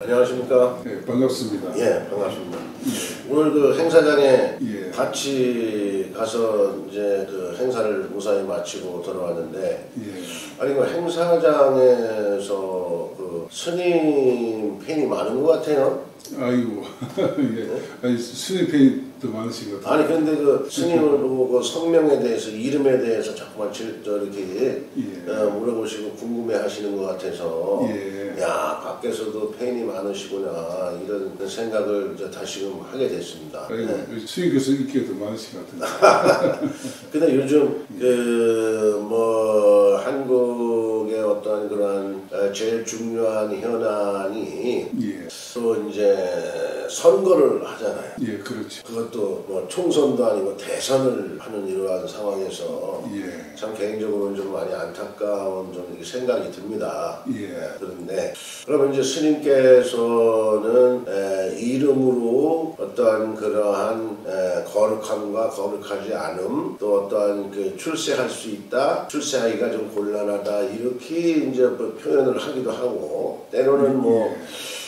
안녕하십니까? 네, 반갑습니다. 예, 반갑습니다. 오늘 그 행사장에 같이 가서 이제 그 행사를 무사히 마치고 돌아왔는데, 아니 그 행사장에서 그 스님 팬이 많은 것 같아요. 아이고, 아니 스님 팬이 더 많으신 것 같아요. 아니 근데 그 스님을 보고 그 성명에 대해서, 이름에 대해서 자꾸만 이렇게 물어보시고 궁금해하시는 것 같아서, 야, 밖에서도 팬이 많으시구나 이런 생각을 이제 다시금 하게 됐습니다. 아이고, 스님께서 인기가 더 많으신 것 같은데. 근데 요즘 뭐 한국의 어떤 그런 제일 중요한 현안이 또 이제 선거를 하잖아요. 예, 그렇죠. 그것도 뭐 총선도 아니고 대선을 하는 이러한 상황에서 참 개인적으로는 좀 많이 안타까운 좀 생각이 듭니다. 그런데 그러면 이제 스님께서는 이름으로 어떠한 그러한 거룩함과 거룩하지 않음, 또 어떠한 그 출세할 수 있다, 출세하기가 좀 곤란하다, 이렇게 이제 뭐 표현을 하기도 하고, 때로는 뭐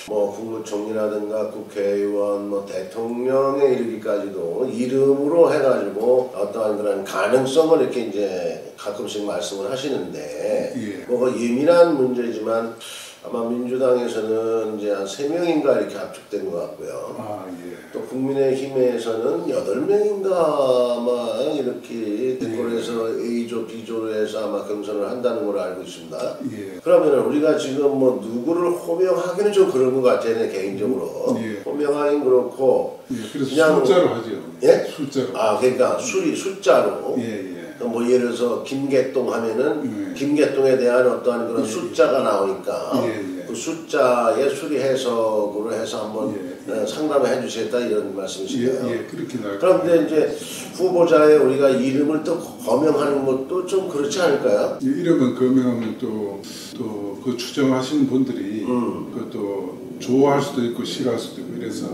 국무총리라든가 국회의원, 뭐 대통령에 이르기까지도 이름으로 해가지고 어떠한 그런 가능성을 이렇게 이제 가끔씩 말씀을 하시는데, 뭐가 예민한 문제지만 아마 민주당에서는 이제 한 3명인가 이렇게 압축된 것 같고요. 또 국민의힘에서는 8명인가 아마 이렇게 대권에서 A조, B조로 해서 아마 경선을 한다는 걸로 알고 있습니다. 그러면 우리가 지금 뭐 누구를 호명하기는 좀 그런 것 같아요, 내 개인적으로. 호명하기는 그렇고. 그래서 그냥 숫자로 하죠. 예? 숫자로. 아, 그러니까 숫자로. 뭐 예를 들어서 김계동 하면은 김계동에 대한 어떠한 그런 숫자가 나오니까 그 숫자의 수리 해석으로 해서 한번 상담해 주시겠다 이런 말씀이신가요? 그렇게 나올 그런데 이제 후보자의 우리가 이름을 또 거명하는 것도 좀 그렇지 않을까요? 이름은 거명하면 또 그 추정하시는 분들이 그것도 좋아할 수도 있고 싫어할 수도 있고 이래서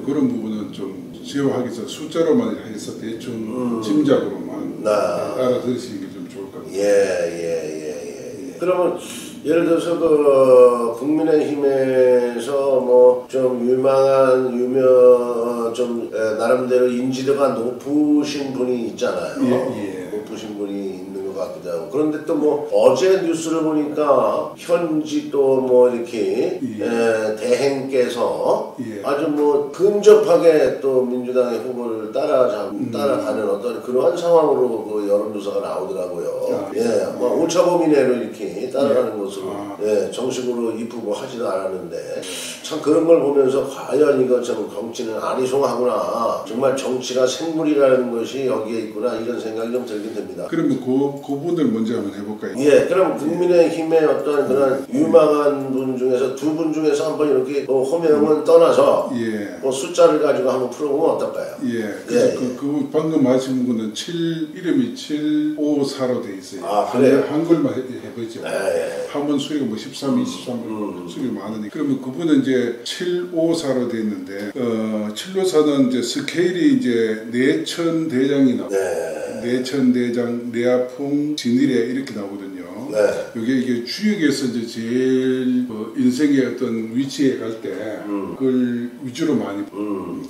그런 부분은 좀 제어하기 위해서 숫자로만 해서 대충 짐작으로만 알아들으시는 게 좀 좋을 것 같아요. 그러면 예를 들어서 그 국민의힘에서 뭐 좀 좀 나름대로 인지도가 높으신 분이 있잖아요. 높으신 분이 있는 것 같기도 하고. 그런데 또 뭐 어제 뉴스를 보니까 현지 또 뭐 이렇게 대행께서 아주 뭐 근접하게 또 민주당의 후보를 따라가는 어떤 그러한 상황으로 그 여론조사가 나오더라고요. 뭐 오차범위 내로 이렇게 따라가는 것으로 정식으로 입후보 하지도 않았는데, 참 그런 걸 보면서 과연 이거 좀 정치는 아리송하구나, 정말 정치가 생물이라는 것이 여기에 있구나, 이런 생각이 좀 들긴 듭니다. 그러면 그분들 먼저 한번 해볼까요? 그럼 국민의힘의 어떤 그런 유망한 분 중에서 두 분 중에서 한번 이렇게 호명은 떠나서 뭐 숫자를 가지고 한번 풀어보면 어떨까요? 그래서 그 방금 말씀하신 분은 이름이 754로 돼 있어요. 아, 그래요? 한글만 해보죠. 한번 수리가 뭐 13, 23 수리가 많으니까. 그러면 그분은 이제 754로 돼 있는데, 754는 이제 스케일이 이제 내천대장이 나와요. 내천대장, 내아풍, 진일에 이렇게 나오거든요. 이게 주역에서 이제 제일 인생의 어떤 위치에 갈 때 그걸 위주로 많이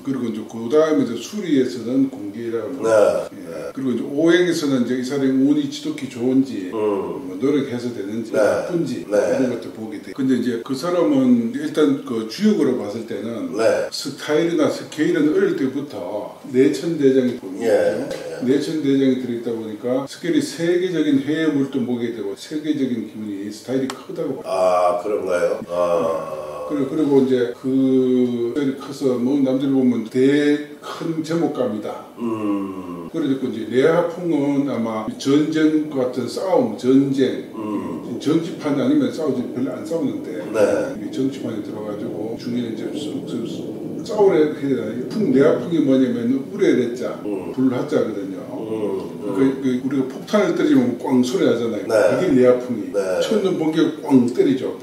그리고 이제 그 다음에 이제 수리에서는 공개라고 그리고 이제 오행에서는 이제 이 사람이 운이 지독히 좋은지 뭐 노력해서 되는지 나쁜지 이런 것도 보게 돼. 근데 이제 그 사람은 일단 그 주역으로 봤을 때는 스타일이나 스케일은 어릴 때부터 내천대장이 보이거든요. 내천대장이 들어있다 보니까 스케일이 세계적인 해외 물도 보게 되고 세계적인 기분이 스타일이 크다고 봐요. 아, 그런가요? 그리고 이제 그 커서 뭐 남들 보면 큰 제목감이다. 그리고 이제 내하풍은 아마 전쟁 같은 싸움, 전쟁, 정치판 아니면 싸우지 별로 안 싸우는데 정치판에 들어가지고 중요한 이제 싸우려 해야 되나? 내하풍이 뭐냐면 우레레자, 불하자거든요. 우리가 폭탄을 때리면 꽝 소리 나잖아요. 그게 내아풍이. 첫눈 번개 꽝 때리죠.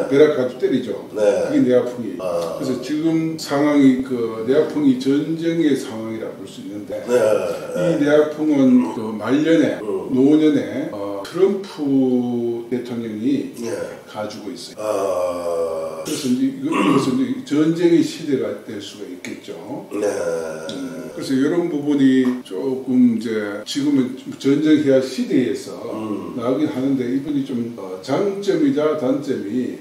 벼락가지고 때리죠. 그게 내아풍이. 그래서 지금 상황이 그 내아풍이 전쟁의 상황이라 볼 수 있는데, 이 내아풍은 그 말년에 노년에 트럼프 대통령이 예. 가지고 있어요. 아. 그래서 이제 이것은 이제 전쟁의 시대가 될 수가 있겠죠. 네. 그래서 이런 부분이 조금 이제 지금은 전쟁해야 시대에서 나오긴 하는데 이분이 좀 장점이자 단점이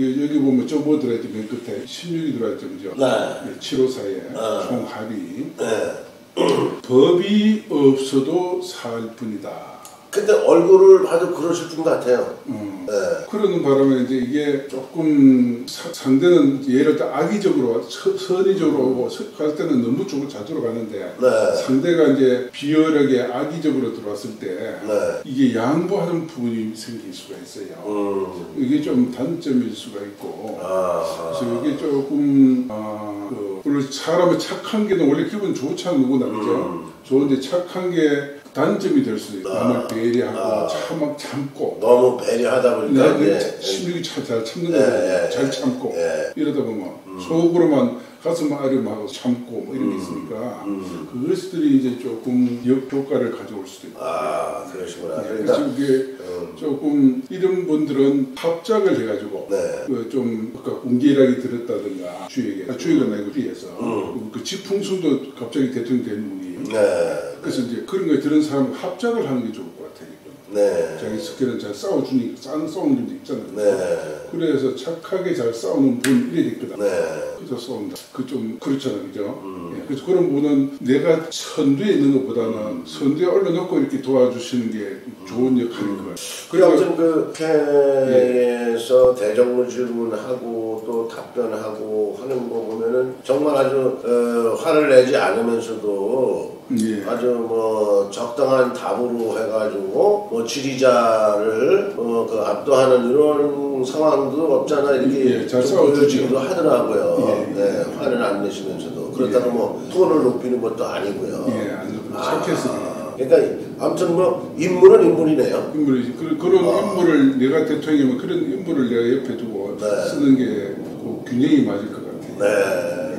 여기 보면 뭐 들어있죠. 맨 끝에 16이 들어있죠. 그죠? 네. 754에 총 합의. 네. 법이 없어도 살 뿐이다. 근데 얼굴을 봐도 그러실 분 같아요. 네. 그러는 바람에 이제 이게 조금 상대는 예를 들어 악의적으로 선의적으로 오고 할 때는 너무 쪽으로 자주로 가는데 네. 상대가 이제 비열하게 악의적으로 들어왔을 때 네. 이게 양보하는 부분이 생길 수가 있어요. 이게 좀 단점일 수가 있고 그래서 이게 조금 물론 사람의 착한 게는 원래 기분 좋잖아 누구나 그죠? 좋은데 착한 게 단점이 될 수도 있고 남을 배려하고 막 참고 너무 배려하다 보니까 심리가 잘 참는 거예요. 잘 참고 이러다 보면 속으로만 가슴 아려하고 참고 뭐 이런 게 있으니까 그것들이 이제 조금 역효과를 가져올 수도 있고. 아 그러시구나. 그래서 이게 조금 이런 분들은 합작을 해가지고 좀 공개하게 들었다든가 주의가 나고 뒤에서 그 지풍순도 갑자기 대통령 된 분이 그래서 이제 그런 거에 들은 사람은 합작을 하는 게 좋을 것 같아요. 자기 스킬은 잘 싸우는 분도 있잖아요. 그래서 착하게 잘 싸우는 분 이래야 되거든. 그래서 싸운다. 그 좀 그렇잖아요, 그죠? 그래서 그런 분은 내가 선두에 있는 것보다는 선두에 올려놓고 이렇게 도와주시는 게 좋은 역할인 거예요. 그리고 아무튼 그 회에서 대정부 질문하고 또 답변하고 하는 거 보면은 정말 아주 화를 내지 않으면서도 아주 뭐 적당한 답으로 해가지고 뭐 지지자를 그 압도하는 이런 상황도 없잖아 이렇게 잘 보여주기도 하더라고요. 화를 안 내시면서도 그렇다고 뭐 톤을 높이는 것도 아니고요. 착해서. 그러니까 아무튼 뭐 인물은 인물이네요. 인물이지. 그런 인물을 내가 대통령이면 그런 인물을 내가 옆에 두고 쓰는 게 균형이 맞을 것 같아요.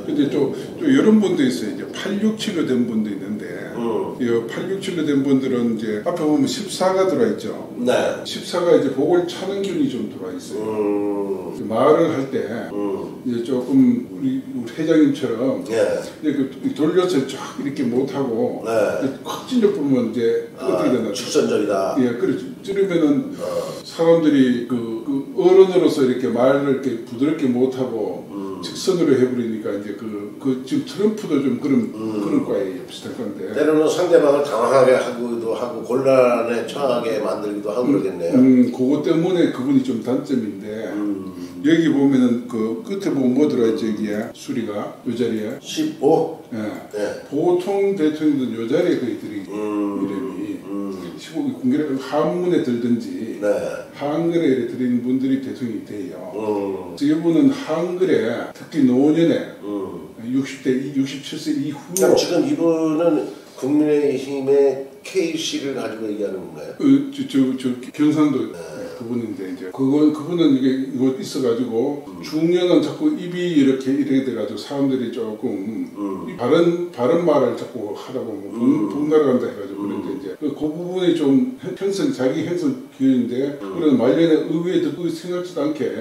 근데 또 이런 분도 있어요. 이제 867로 된 분도 있는데, 867로 된 분들은 이제 앞에 보면 14가 들어있죠. 14가 이제 복을 차는 균이 좀 들어와 있어요. 말을 할 때, 이제 조금 우리 회장님처럼, 이제 돌려서 쫙 이렇게 못하고, 확진력 보면 이제 어떻게 되나. 직선적이다. 그렇죠. 찌르면은 사람들이 그 어른으로서 이렇게 말을 이렇게 부드럽게 못하고, 직선으로 해버리니까 이제 지금 트럼프도 좀 그런 과에 비슷할 건데. 때로는 상대방을 당황하게 하기도 하고 곤란에 처하게 만들기도 하고 그러겠네요. 그것 때문에 그분이 좀 단점인데 여기 보면은 그 끝에 보면 뭐 들어있죠 여기에 수리가 요 자리에 15. 보통 대통령들은 요 자리에 거의 들이 이름이 15기 공개를 한문에 들든지 한글에 이렇게 드리는 분들이 대통령이 돼요. 그래서 이분은 한글에 특히 노년에 60대, 67세 이후로 지금 이분은 국민의힘의 KC를 가지고 얘기하는 건가요? 저 경상도 그분인데 이제 그분은 이거 있어가지고 중년은 자꾸 입이 이렇게 돼가지고 사람들이 조금 바른 말을 자꾸 하다 보면 돈 날아간다 해가지고 그런데 이제 그 부분이 좀 자기 형성 기회인데 그런 말년에 의외에 듣고 생각지도 않게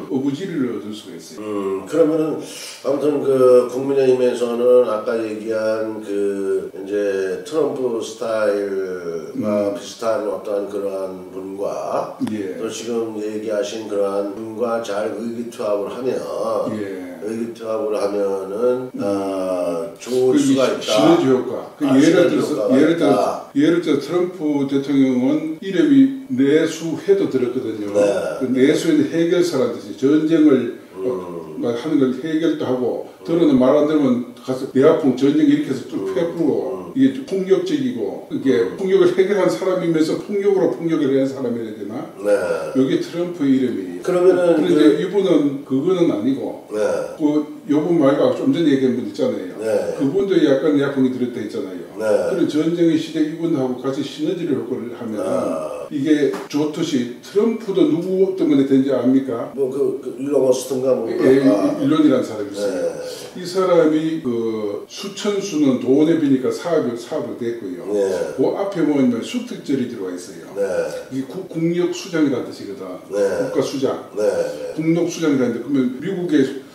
어부지리를 얻을 수가 있어요. 그러면은 아무튼 그 국민의힘에서는 아까 얘기한 그 이제 트럼프 스타일과 비슷한 어떠한 그러한 분과 또 지금 얘기하신 그러한 분과 잘 의기투합을 하면 의기투합을 하면은 좋을 수가 있다. 시너지 효과. 예를 들어 트럼프 대통령은 이름이 내수해도 들었거든요. 그 내수에는 해결사라는 뜻이 전쟁을 하는 걸 해결도 하고 들어는 말 안 들으면 가서 배 아픈 전쟁 일으켜서 쭉 패부고 이게 폭력적이고 이게 폭력을 해결한 사람이면서 폭력으로 폭력을 해야 사람이라 되나? 여기 트럼프 이름이 그러면은 이분은 그거는 아니고 요번 말과 좀 전에 얘기한 분 있잖아요. 네. 그분도 약간 야풍이 들었다 했잖아요. 네. 그런 전쟁의 시대 이분하고 같이 시너지를 효과를 하면 이게 좋듯이 트럼프도 누구 때문에 된지 압니까? 그 일론 머스크인가 뭐. 일론이라는 사람이 있어요. 네. 이 사람이 그 수천 수는 돈에 비니까 사업을 됐고요. 네. 그 앞에 보면 수특절이 들어와 있어요. 네. 이게 국력 수장이라는 뜻이거든. 네. 국가 수장. 네. 국력 수장이라는데 그러면 미국의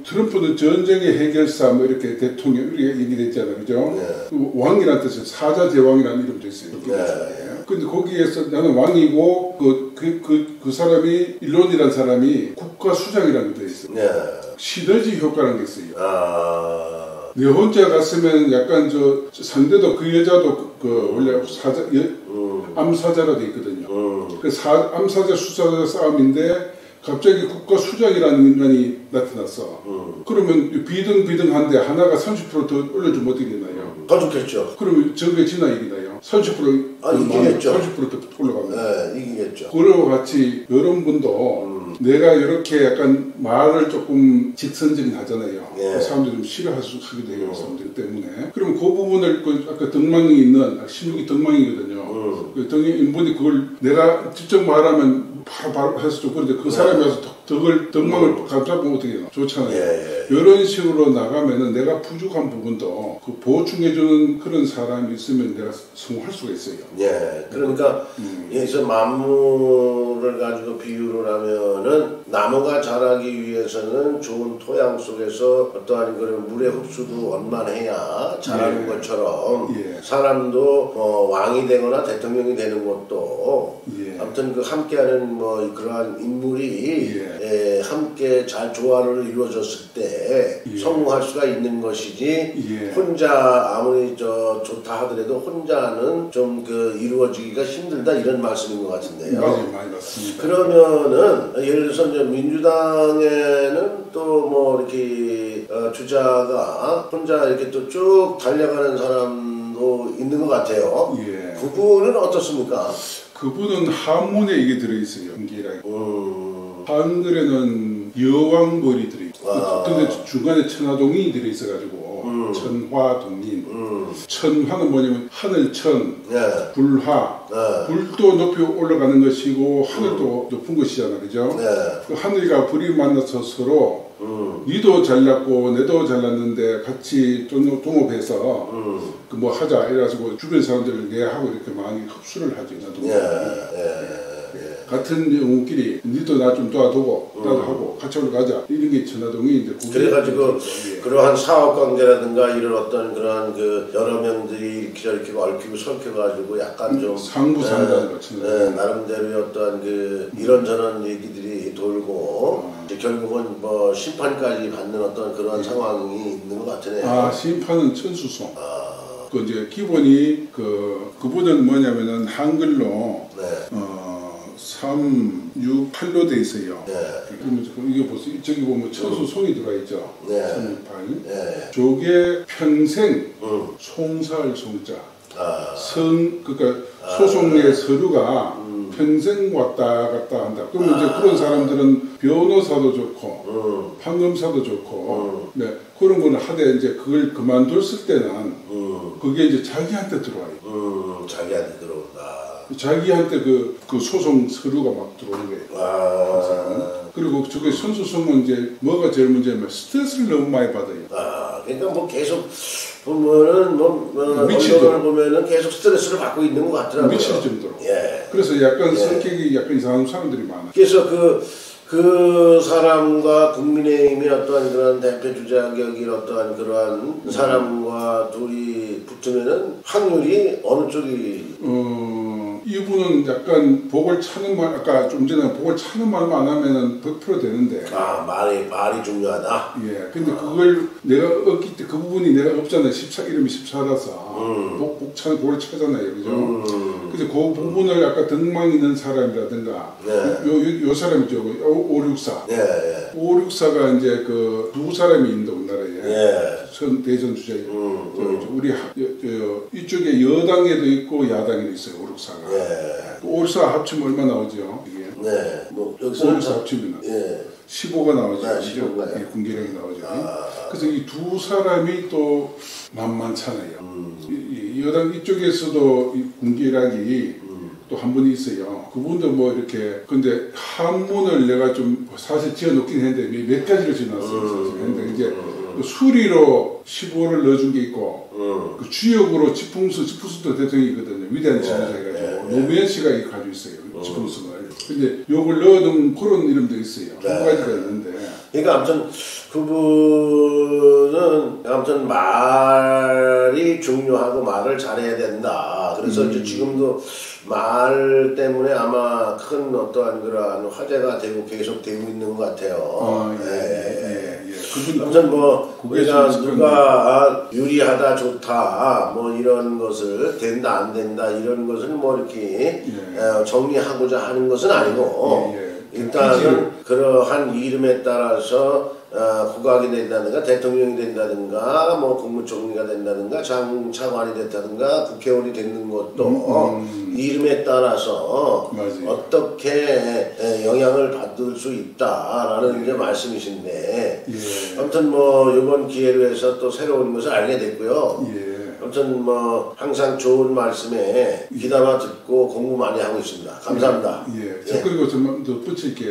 트럼프는 전쟁의 해결사 뭐 이렇게 대통령 이렇게 얘기됐잖아요, 그죠? 네. 왕이라는 뜻은 사자 제왕이라는 이름도 있어요. 네. 근데 거기에서 나는 왕이고 그 사람이 일론이라는 사람이 국가 수장이라는 게 있어요. 네. 시너지 효과라는 게 있어요. 내 혼자 갔으면 약간 상대도 그 여자도 원래 암사자라 돼 있거든요. 그 암사자 수사자 싸움인데 갑자기 국가 수장이라는 인간이 나타났어. 그러면 비등비등한데 하나가 30% 더 올려주면 어떻게 되나요? 더 좋겠죠. 그러면 저게 지나 이기나요? 30% 이기겠죠. 30% 올라갑니다. 네, 이기겠죠. 그와 같이 여러분도 내가 이렇게 약간 말을 조금 직선적인 하잖아요. 예. 사람들이 좀 싫어하기도 해요. 사람들 때문에. 그럼 그 부분을 아까 덕망이 있는 16이 덕망이거든요. 그 인분이 그걸 내가 직접 말하면 바로 해서 좀 그런데 그 사람이 와서 덕망을 감싸보면 어떻게 해요? 좋잖아요. 예. 이런 식으로 나가면은 내가 부족한 부분도 그 보충해주는 그런 사람이 있으면 내가 성공할 수가 있어요. 예. 그러니까 여기서 만물을 가지고 비유를 하면은 나무가 자라기 위해서는 좋은 토양 속에서 어떠한 그런 물의 흡수도 원만해야 자라는 것처럼 사람도 왕이 되거나 대통령이 되는 것도 아무튼 그 함께하는 뭐 그러한 인물이 함께 잘 조화를 이루어졌을 때 성공할 수가 있는 것이지 혼자 아무리 좋다 하더라도 혼자는 좀 이루어지기가 힘들다 이런 말씀인 것 같은데요. 맞아요, 많이 맞습니다. 그러면은 예를 들어서 이제 민주당에는 또 뭐 이렇게 주자가 혼자 이렇게 또 쭉 달려가는 사람도 있는 것 같아요. 그분은 어떻습니까? 그분은 한문에 이게 들어있어요. 한글에는 여왕벌이 들어있고 근데 중간에 천화동이 들어있어가지고 천화동인 천화는 뭐냐면 하늘천 불화 불도 높이 올라가는 것이고 하늘도 높은 것이잖아, 그죠? 그 하늘과 불이 만나서 서로 니도 잘났고 내도 잘났는데 같이 동업해서 그 뭐 하자 이래가지고 주변 사람들을 내하고 이렇게 많이 흡수를 하죠. 같은 영웅끼리 니도 나 좀 도와두고 나도 하고 같이 올라가자 이런 게 천화동이 이제 그래가지고 그러한 사업 관계라든가 이런 어떤 그러한 여러 명들이 이렇게 얽히고 설켜가지고 약간 좀 상부상단 나름대로의 어떠한 이런저런 얘기들이 돌고 이제 결국은 뭐 심판까지 받는 어떤 그런 상황이 있는 것 같으네요. 심판은 천수송. 그 이제 기본이 그분은 뭐냐면은 한글로 3, 6, 8로 돼 있어요. 그러면 이게 보세요. 저기 보면 천수송이 들어가 있죠. 3, 6, 8. 저게 평생 송사할 송자. 그러니까 소송의 서류가 평생 왔다 갔다 한다. 그러면 이제 그런 사람들은 변호사도 좋고 판검사도 좋고 그런 거는 하되 이제 그걸 그만뒀을 때는 그게 이제 자기한테 들어와요. 자기한테 들어온다. 자기한테 그 소송 서류가 막 들어오는 거예요. 그리고 저게 선수송은 이제 뭐가 제일 문제냐면 스트레스를 너무 많이 받아요. 그러니까 뭐 계속 보면은 언론을 보면은 계속 스트레스를 받고 있는 것 같더라고요. 미칠 정도로. 그래서 약간 성격이 약간 이상한 사람들이 많아. 그래서 그 사람과 국민의힘의 어떠한 그런 대표 주자격인 어떠한 그러한 사람과 둘이 붙으면은 확률이 어느 쪽이? 이분은 약간 복을 차는 말, 아까 좀 전에 복을 차는 말만 안 하면은 100% 되는데. 말이 중요하다? 근데 그걸 내가 얻기 때 그 부분이 내가 없잖아요. 이름이 14라서. 복을 차잖아요. 그죠? 그래서 그 부분을 아까 덕망 있는 사람이라든가. 요 사람이죠. 564. 564가 이제 두 사람이 있는데, 우리나라에. 대선 주자에. 우리, 이쪽에 여당에도 있고 야당에도 있어요. 564가. 564 합치면 얼마 나오죠? 이게? 뭐, 여기서 564 합치면. 15가 나오죠. 네, 15가. 예, 군기력이 나오죠. 그래서 이 두 사람이 또 만만찮아요. 여당 이쪽에서도 이 군기력이 또 한 분이 있어요. 그분도 뭐 이렇게 근데 한문을 내가 좀 사실 지어놓긴 했는데 몇 가지를 지어놨어요. 근데 이제 수리로 15를 넣어준 게 있고 그 주역으로 지풍수도 대통령이거든요. 위대한 지도자 해가지고 노무현 씨가 가지고 있어요. 지풍수를. 근데 요걸 넣어둔 그런 이름도 있어요. 두 가지가 있는데. 그러니까 아무튼 그분은 아무튼 말이 중요하고 말을 잘해야 된다. 그래서 이제 지금도 말 때문에 아마 큰 어떠한 그러한 화제가 되고 계속 되고 있는 것 같아요. 아무튼 뭐 우리가 누가 유리하다 좋다 뭐 이런 것을 된다 안 된다 이런 것을 뭐 이렇게 정리하고자 하는 것은 아니고 일단은 그러한 이름에 따라서 국왕이 된다든가 대통령이 된다든가 뭐 국무총리가 된다든가 장차관이 됐다든가 국회의원이 되는 것도 이름에 따라서 맞아요. 어떻게 영향을 받을 수 있다라는 이제 말씀이신데 아무튼 뭐 이번 기회로 해서 또 새로운 것을 알게 됐고요. 아무튼 뭐 항상 좋은 말씀에 귀담아 듣고 공부 많이 하고 있습니다. 감사합니다. 그리고 좀 더 붙일 게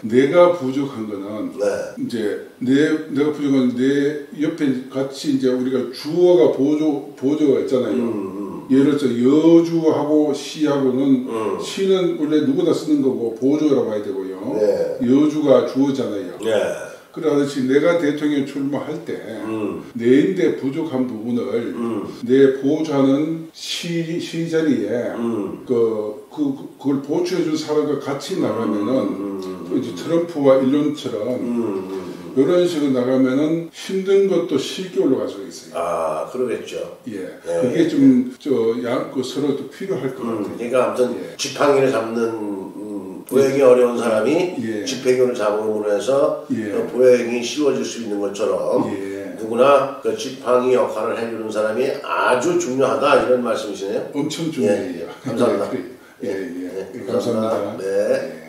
내가 부족한 거는 이제 내가 부족한 내 옆에 같이 이제 우리가 주어가 보조가 있잖아요. 예를 들어서 여주하고 시하고는 시는 원래 누구나 쓰는 거고 보조라고 해야 되고요. 여주가 주어잖아요. 그러듯이 내가 대통령 출마할 때 내인데 부족한 부분을 내 보좌는 시 자리에 그걸 보충해준 사람과 같이 나가면은 이제 트럼프와 일론처럼 이런 식으로 나가면은 힘든 것도 쉽게 올라갈 수가 있어요. 아, 그러겠죠. 그게 좀 서로 또 필요할 것 같아요. 그러니까 아무튼 지팡이를 잡는 보행이 어려운 사람이 집행유를 잡음으로 해서 보행이 쉬워질 수 있는 것처럼 누구나 그 지팡이 역할을 해주는 사람이 아주 중요하다 이런 말씀이시네요. 엄청 중요해요. 감사합니다. 감사합니다. 네.